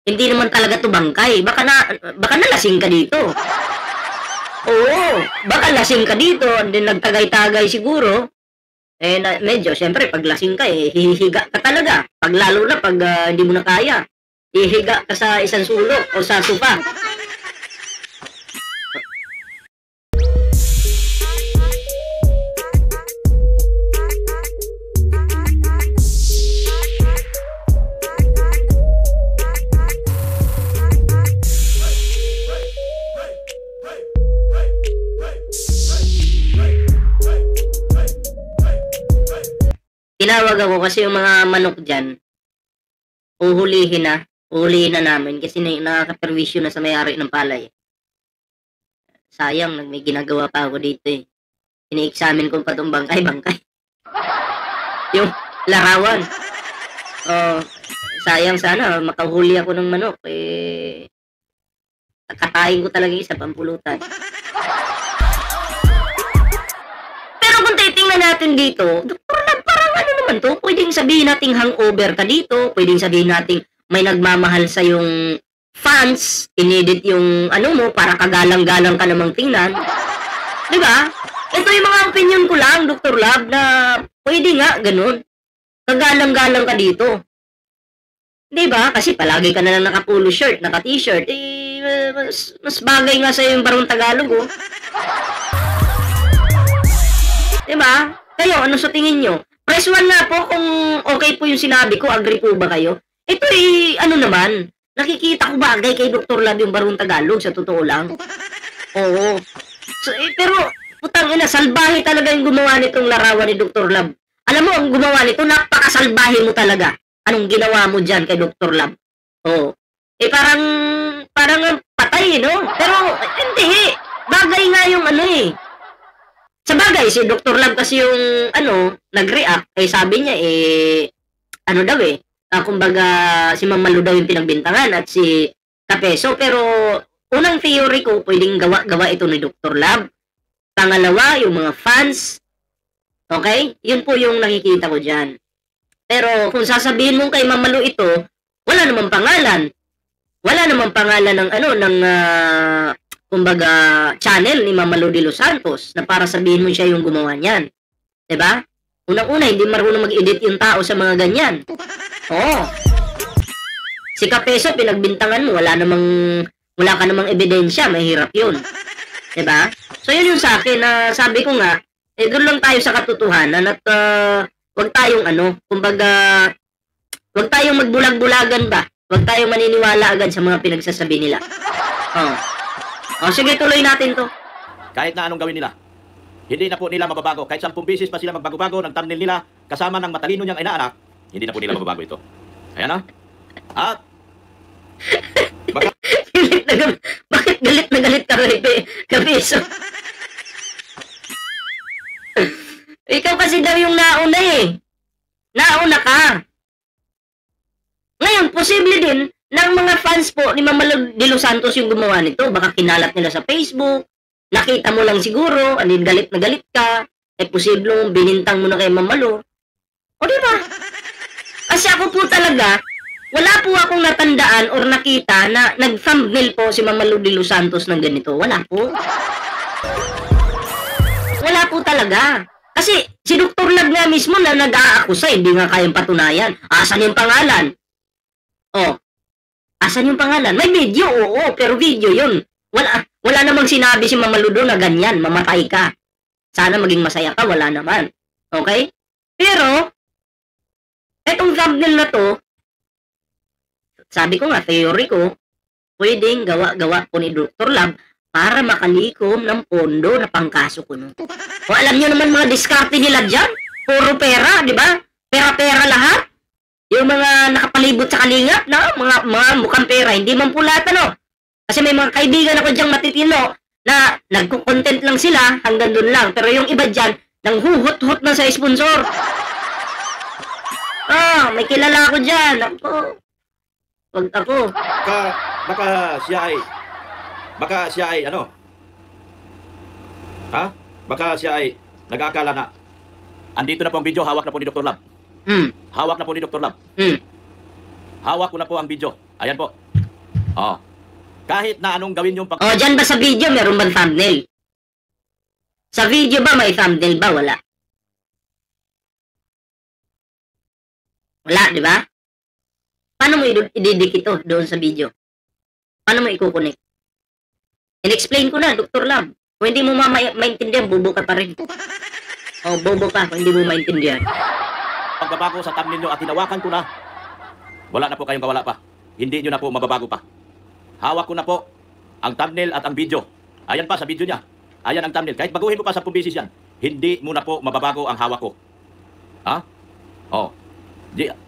hindi naman talaga to bangkay. Baka nalasing ka dito. Oo, baka lasing ka dito, and then nagtagay-tagay siguro. Eh, medyo, syempre, pag lasing ka, hihiga ka talaga. Lalo na pag hindi mo na kaya. Hihiga ka sa isang sulok o sa sofa. Tinawag ako kasi yung mga manok dyan, uhulihin na namin kasi nakakaperwisyo na sa may-ari ng palay. Sayang, may ginagawa pa ako dito eh. Ini-examine ko pa itong bangkay. Yung larawan. Sayang sana, makahuli ako ng manok. Kakain ko talaga isa, pampulutan. Pero kung titingnan natin dito, naman to, pwedeng sabihin nating hangover ka dito, pwedeng sabihin nating may nagmamahal sa yung fans, inedit yung mo para kagalang-galang ka namang tingnan. Diba? Ito yung mga opinion ko lang, Dr. Love, na pwede nga, ganun. Kagalang-galang ka dito. Diba? Kasi palagi ka na lang naka-polo shirt, naka-t-shirt, mas bagay nga sa'yo yung Barong Tagalog, oh. Diba? Kayo, ano sa tingin nyo? Press 1 nga po kung okay po yung sinabi ko, agree po ba kayo? Ito naman, nakikita ko bagay kay Dr. Love yung Barong Tagalog, sa totoo lang. Oo. So, pero, putang ina, salbahe talaga yung gumawa nitong larawan ni Dr. Love. Alam mo, ang gumawa nito, napakasalbahe mo talaga. Anong ginawa mo dyan kay Dr. Love? Oo. Parang patay, no? Pero, hindi. Bagay nga yung Sa bagay, si Dr. Love kasi yung, nag-react. Sabi niya, kumbaga, si Ma'am Malu daw yung pinagbintangan at si Kapeso. Pero, unang theory ko, pwedeng gawa ito ni Dr. Love. Pangalawa, yung mga fans. Okay? Yun po yung nakikita ko dyan. Pero, kung sasabihin mo kay Ma'am Malu ito, wala namang pangalan. Wala namang pangalan ng, kumbaga, channel ni Ma'am Malu de los Santos na para sabihin mo siya yung gumawa niyan. Diba? Unang-una, hindi marunong mag-edit yung tao sa mga ganyan. Oo. Si Kapeso, pinagbintangan mo, wala namang wala ka namang ebidensya, mahirap yun. Diba? So, yun yung sa akin na sabi ko nga, doon lang tayo sa katotohanan at wag tayong kumbaga, wag tayong magbulag-bulagan ba? Wag tayong maniniwala agad sa mga pinagsasabi nila. Sige, tuloy natin to. Kahit na anong gawin nila, hindi na po nila mababago. Kahit 10 beses pa sila magbago-bago ng thumbnail nila, kasama ng matalino niyang inaanak, hindi na po nila mababago ito. Ayan na. At, bakit galit na galit ka, Kapiso? Ikaw kasi daw yung nauna eh. Nauna ka. Ngayon, posible din ng mga fans po ni Mama de Los Santos yung gumawa nito. Baka kinalat nila sa Facebook, nakita mo lang siguro, andin galit na galit ka, posibleng binintang mo na kay Mama Lo. O diba? Kasi ako po talaga, wala po akong natandaan or nakita na nag-thumbnail po si Mama Lo de Los Santos ng ganito. Wala po. Wala po talaga. Kasi si Dr. Lab nga mismo na nag-aakusa, hindi nga kayang patunayan. Asan yung pangalan? Asan yung pangalan? May video, oo, pero video yun. Wala namang sinabi si Mama Lo na ganyan, mamatay ka. Sana maging masaya ka, wala naman. Okay? Pero, etong thumbnail na to, sabi ko nga, theory ko, pwedeng gawa po ni Dr. Lab para makalikom ng pondo na pangkaso ko nun. O alam nyo naman mga diskarte nila dyan, puro pera, di ba? Pera-pera lahat. Yung mga nakapalibot sa kalingap, mga mukhang pera, hindi man pulat, Kasi may mga kaibigan ako dyang matitino na nagko-content lang sila, hanggang doon lang. Pero yung iba dyan, nang huhot-hot na sa sponsor. May kilala ako dyan. Wag ako. Baka siya ay Baka siya ay nag-aakala na andito na po ang video, hawak na po ni Dr. Lab. Hawak na po ni Dr. Lab. Hawak ko na po ang video. Ayan po. Kahit na anong gawin yung dyan ba sa video meron bang thumbnail? Sa video ba may thumbnail ba? Wala. Wala, di ba? Paano mo ididikit ito doon sa video? Paano mo i-connect? In-explain ko na, Dr. Lab. Kung hindi mo maintindihan, bobo ka pa rin. Bobo ka kung hindi mo maintindihan. Pagbabago sa thumbnail nyo at hinawakan ko na, wala na po kayong kawala pa. Hindi nyo na po mababago pa. Hawak ko na po ang thumbnail at ang video. Ayan pa sa video niya. Ayan ang thumbnail. Kahit baguhin mo pa 10 beses yan, hindi mo na po mababago ang hawak ko. Ang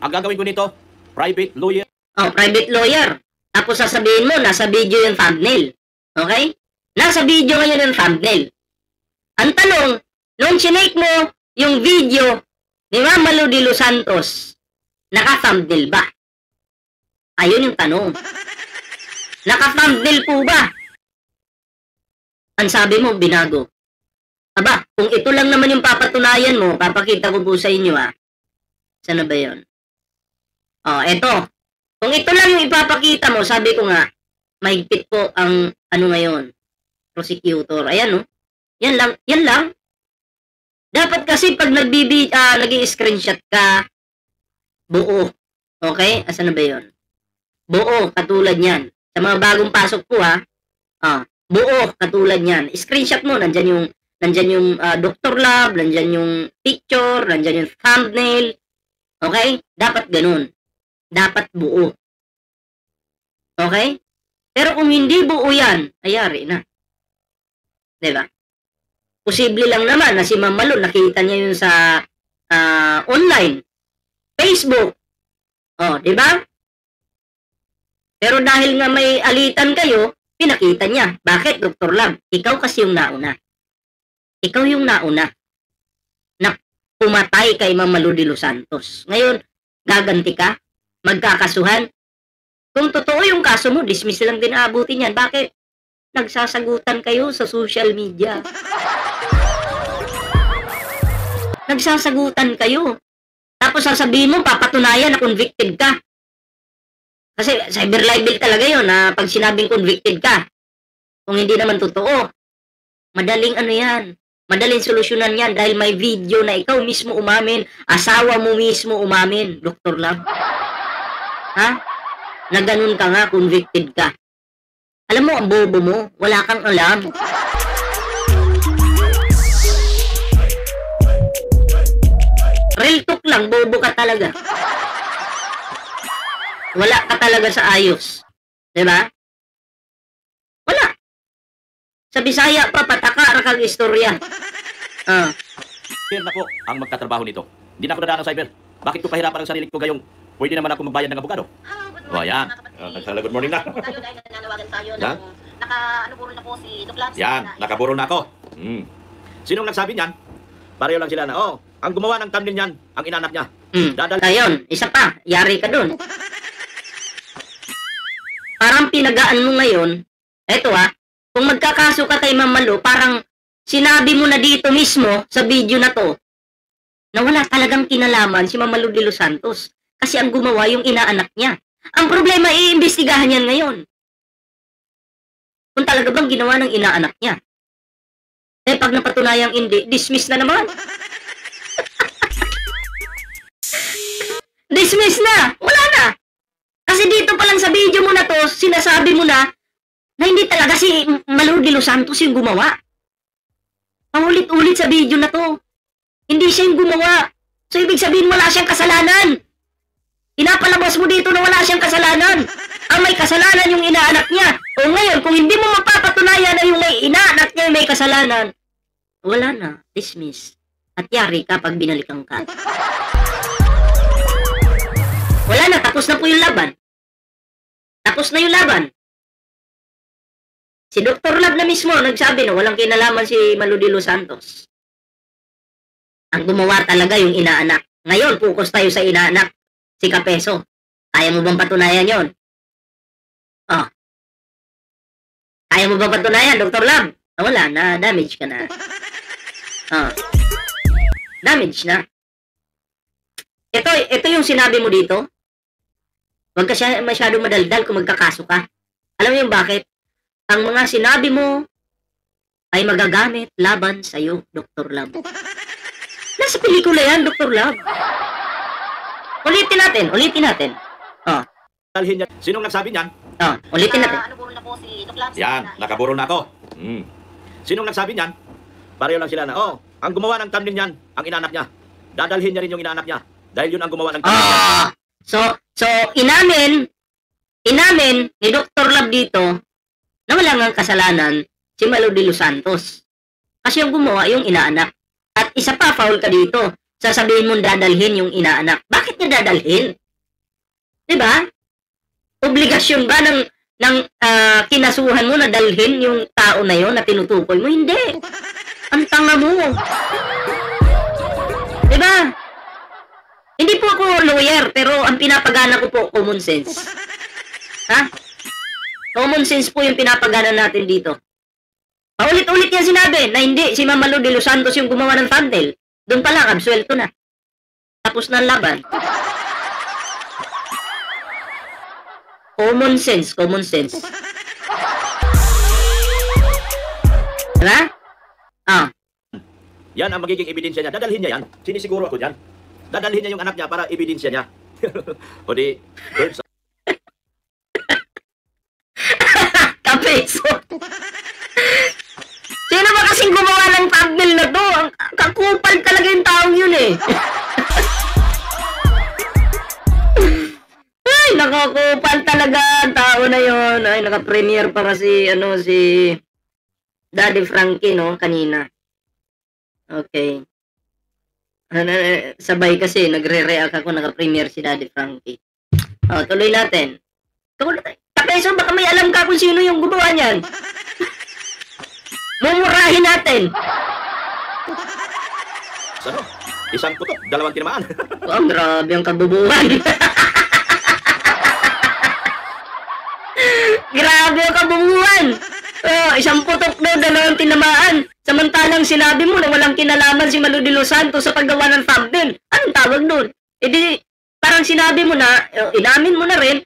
gagawin ko nito, private lawyer. Private lawyer. Tapos sasabihin mo, nasa video yung thumbnail. Okay? Nasa video ngayon yung thumbnail. Ang tanong, nung sinake mo yung video ni Mama Lo de Los Santos, naka-thumbnail ba? Ayun yung tanong. Naka-thumbnail po ba? Ang sabi mo, binago. Aba, kung ito lang naman yung papatunayan mo, papakita ko po sa inyo Sana ba yun? Eto. Kung ito lang yung ipapakita mo, sabi ko nga, mahigpit po ang ngayon, prosecutor. Ayan Yan lang. Dapat kasi pag nag-i-screenshot ka, buo. Okay? Asan na ba yun? Buo, katulad yan. Sa mga bagong pasok po buo, katulad yan. Screenshot mo, nandyan yung Dr. Lab, nandyan yung picture, nandyan yung thumbnail. Okay? Dapat ganun. Dapat buo. Okay? Pero kung hindi buo yan, ayari na. Diba? Posible lang naman na si Mama Lo, nakita niya yun sa online. Facebook. Diba? Pero dahil nga may alitan kayo, pinakita niya. Bakit, Dr. Lab? Ikaw kasi yung nauna. Ikaw yung nauna na pumatay kay Mama Lo de Los Santos. Ngayon, gaganti ka? Magkakasuhan? Kung totoo yung kaso mo, dismiss lang din aabutin yan. Bakit? Nagsasagutan kayo sa social media. Nagsasagutan kayo. Tapos sasabihin mo, papatunayan na convicted ka. Kasi cyber libel talaga yun na pag sinabing convicted ka. Kung hindi naman totoo. Madaling yan. Madaling solusyonan yan dahil may video na ikaw mismo umamin, asawa mo mismo umamin, Dr. Lab. Na ganun ka nga, convicted ka. Alam mo, ang bobo mo. Wala kang alam. Real talk lang, bobo ka talaga. Wala ka talaga sa ayos. Diba? Wala. Sa Bisaya pa, pataka kag istorya. Cyber na po ang magtatrabaho nito. Hindi na ako dadaan ng cyber. Bakit ko pahirapan ang sarili ko gayong pwede naman ako magbayad ng abogado? O, ayan. Good morning na. Tayo dahil nananawagan tayo Yan. ng naka-ano na po si Doc Labs. Yan, nakaburol na ako. Sinong nagsabi niyan? Pareho lang sila na, ang gumawa ng thumbnail niyan, ang inanak niya. Ayun, isa pa, yari ka dun. Parang pinagaan mo ngayon, eto kung magkakaso ka kay Ma'am Malu, parang sinabi mo na dito mismo sa video na to, na wala talagang kinalaman si Ma'am Malu de los Santos. Kasi ang gumawa yung inaanak niya. Ang problema, iimbestigahan yan ngayon. Kung talaga bang ginawa ng inaanak niya. Eh, pag napatunayang hindi, dismiss na naman. Dismiss na! Wala na! Kasi dito pa lang sa video mo na to, sinasabi mo na hindi talaga si Malu de los Santos yung gumawa. Paulit-ulit sa video na to. Hindi siya yung gumawa. So, ibig sabihin wala siyang kasalanan. Pinapalabas mo dito na wala siyang kasalanan. Ang may kasalanan yung inaanak niya. O ngayon, kung hindi mo mapapatunayan na yung may inaanak niya yung may kasalanan, wala na. Dismiss. At yari ka pag binalikan ka. Wala na. Tapos na po yung laban. Tapos na yung laban. Si Dr. Lab na mismo nagsabi na walang kinalaman si Malu de los Santos. Ang gumawa talaga yung inaanak. Ngayon, focus tayo sa inaanak. Si Kapeso. Kaya mo bang patunayan yon? Kaya mo bang patunayan, Dr. Lab? Wala na. Damage ka na. Damage na. Ito yung sinabi mo dito. Huwag ka masyadong madaldal kung magkakaso ka. Alam mo yung bakit? Ang mga sinabi mo ay magagamit laban sa'yo, Dr. Lab. Nasa pelikula yan, Dr. Lab. Ulitin natin. Dalhin niya. Sinong nagsabi niyan? Ulitin natin. Naka-ano na po si Doc Labs. Yan, nakaburol na ako. Sinong nagsabi niyan? Pareho lang sila na, ang gumawa ng thumbnail niyan, ang inanak niya. Dadalhin niya rin yung inaanak niya. Dahil yun ang gumawa ng thumbnail niya. So, inamin ni Dr. Lab dito na wala ngang kasalanan si Malu de los Santos. Kasi yung gumawa yung inaanak. At isa pa, foul ka dito. Sasabihin mong dadalhin yung inaanak. Bakit niya dadalhin? Diba? Obligasyon ba ng kinasuhan mo na dalhin yung tao na yon na tinutukoy mo? Hindi. Ang tanga mo. Diba? Hindi po ako lawyer, pero ang pinapagana ko po, common sense. Common sense po yung pinapagana natin dito. Paulit-ulit niya sinabi na hindi si Ma'am Malu de los Santos yung gumawa ng thumbnail. Doon pa lang, absuelto na. Tapos na ang laban. Common sense. Diba? Yan ang magiging ebidensya niya. Dadalhin niya yan. Sinisiguro ako dyan. Dadalhin niya yung anak niya para ebidensya niya. O di, Kapeso. Sino ba kasing gumawa ng thumbnail na to? Ang kakupal talaga yung taong yun eh. Ay, nakakupal talaga ang tao na yun. Ay, naka-premiere para si Daddy Frankie, no? Kanina. Okay. Sabay kasi, nagre-react ako, naka-premiere si Daddy Frankie. Tuloy natin. Kapeso, baka may alam ka kung sino yung gumawa niyan. Mumurahin natin. Ano? Isang putok, dalawang tinamaan. Grabe ang kabubuhan. Grabe ang kabubuhan. Isang putok daw, dalawang tinamaan. Samantalang sinabi mo na walang kinalaman si Malu de los Santos sa paggawa ng thumbnail. Anong tawag doon? Di, parang sinabi mo na, inamin mo na rin,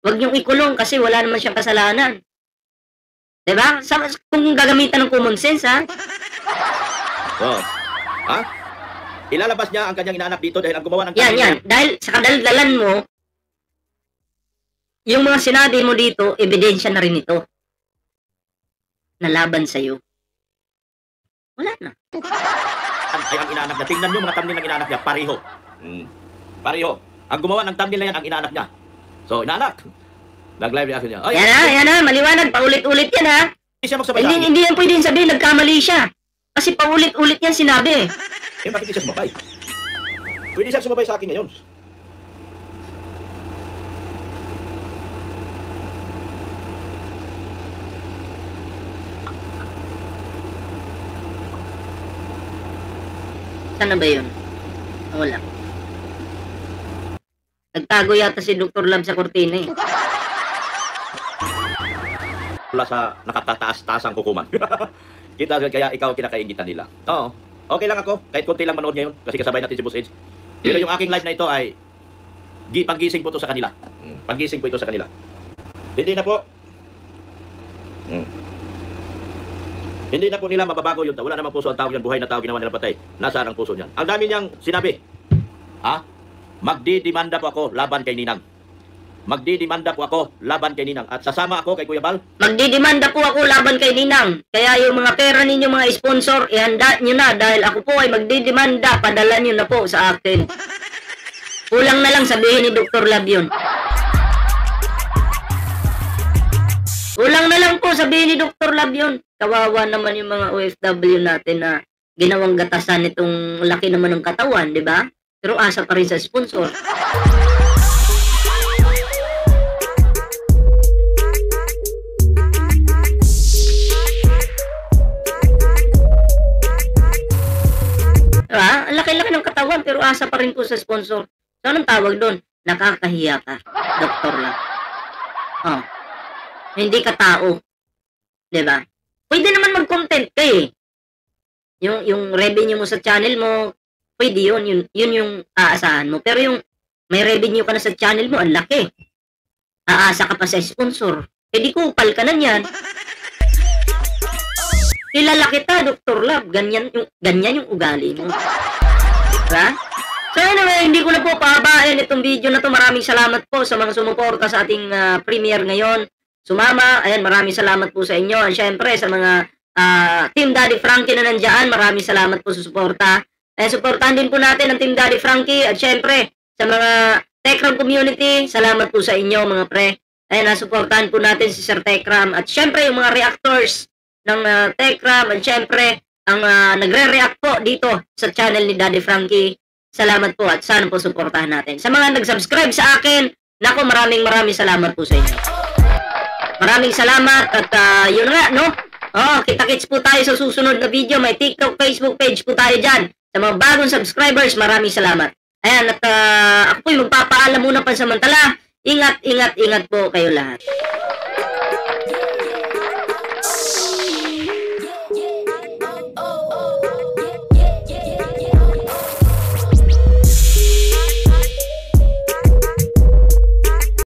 wag niyong ikulong kasi wala naman siyang kasalanan. Diba? Kung gagamitan ng common sense, Ilalabas niya ang kanyang inaanak dito dahil ang gumawa ng Yan. Dahil sa kadaldalan mo, yung mga sinabi mo dito, ebidensya na rin ito. na laban sa'yo. Wala na. Ay ang inaanak niya. Tingnan niyo mga thumbnail ng inaanak niya. Pareho. Pareho. Ang gumawa ng thumbnail na yan, ang inaanak niya. So, inaanak. Nag-live reaction niya. Ay, Yan na, maliwanag. Paulit-ulit yan ha. hindi siya magsabay sa akin. Hindi yan pwedeng sabihin, nagkamali siya. Kasi paulit-ulit yan sinabi. Eh, bakit hindi siya sumabay? Pwede siya sumabay sa akin ngayon. Sana ba yun? Wala. Nagtago yata si Dr. Lab sa kortina eh. Wala sa nakatataas-taas ang kukuman. Kita kaya ikaw kinakaingitan nila. Oo. Okay lang ako. Kahit konti lang manood ngayon. Kasi kasabay natin si Boss Edge. Pero yung aking live na ito ay panggising po ito sa kanila. Panggising po ito sa kanila. Hindi na po. Hindi na po nila mababago yun. Wala namang puso ang tao yan. Buhay na tao ginawa nila patay. Nasaan ang puso niyan? Ang dami niyang sinabi. Ha? Magdidemanda po ako laban kay Ninang. Magdidemanda po ako laban kay Ninang. At sasama ako kay Kuya Bal. Magdidemanda po ako laban kay Ninang. Kaya yung mga pera ninyo mga sponsor, ihanda nyo na dahil ako po ay magdidemanda. Padala nyo na po sa akin. Kulang na lang sabihin ni Dr. Lab yun. Kulang na lang po sabihin ni Dr. Lab yun. Kawawa naman yung mga OFW natin na ginawang gatasan itong laki naman ng katawan, di ba? Pero asa pa rin sa sponsor. Diba? Ang laki-laki ng katawan pero asa pa rin po sa sponsor. So anong tawag doon? Nakakahiya ka, Dr. Lab. Oh. Hindi ka tao. Diba? Pwede naman mag-content ka eh. Yung revenue mo sa channel mo, pwede yun yung aasahan mo. Pero yung may revenue ka na sa channel mo, ang laki. Aasa ka pa sa sponsor. Eh di kupal ka na yan. Kilala kita, Dr. Lab. Ganyan yung ugali mo. Diba? So anyway, hindi ko na po pahabain itong video na to. Maraming salamat po sa mga sumuporta sa ating premiere ngayon. Sumama, ayan, maraming salamat po sa inyo. At syempre, sa mga Team Daddy Frankie na nandyan, maraming salamat po sa suporta. Suportahan din po natin ang Team Daddy Frankie. At syempre, sa mga Techram community, salamat po sa inyo mga pre. Ayan, nasuportahan po natin si Sir Techram. At syempre, yung mga reactors ng Techram. At syempre, ang nagre-react po dito sa channel ni Daddy Frankie. Salamat po at sana po suportahan natin. Sa mga nag-subscribe sa akin, nako, maraming salamat po sa inyo. Maraming salamat at yun nga, no? Kita-kits po tayo sa susunod na video. May TikTok, Facebook page po tayo dyan. Sa mga bagong subscribers, maraming salamat. Ayan, at ako po'y magpapaalam muna pansamantala. Ingat po kayo lahat.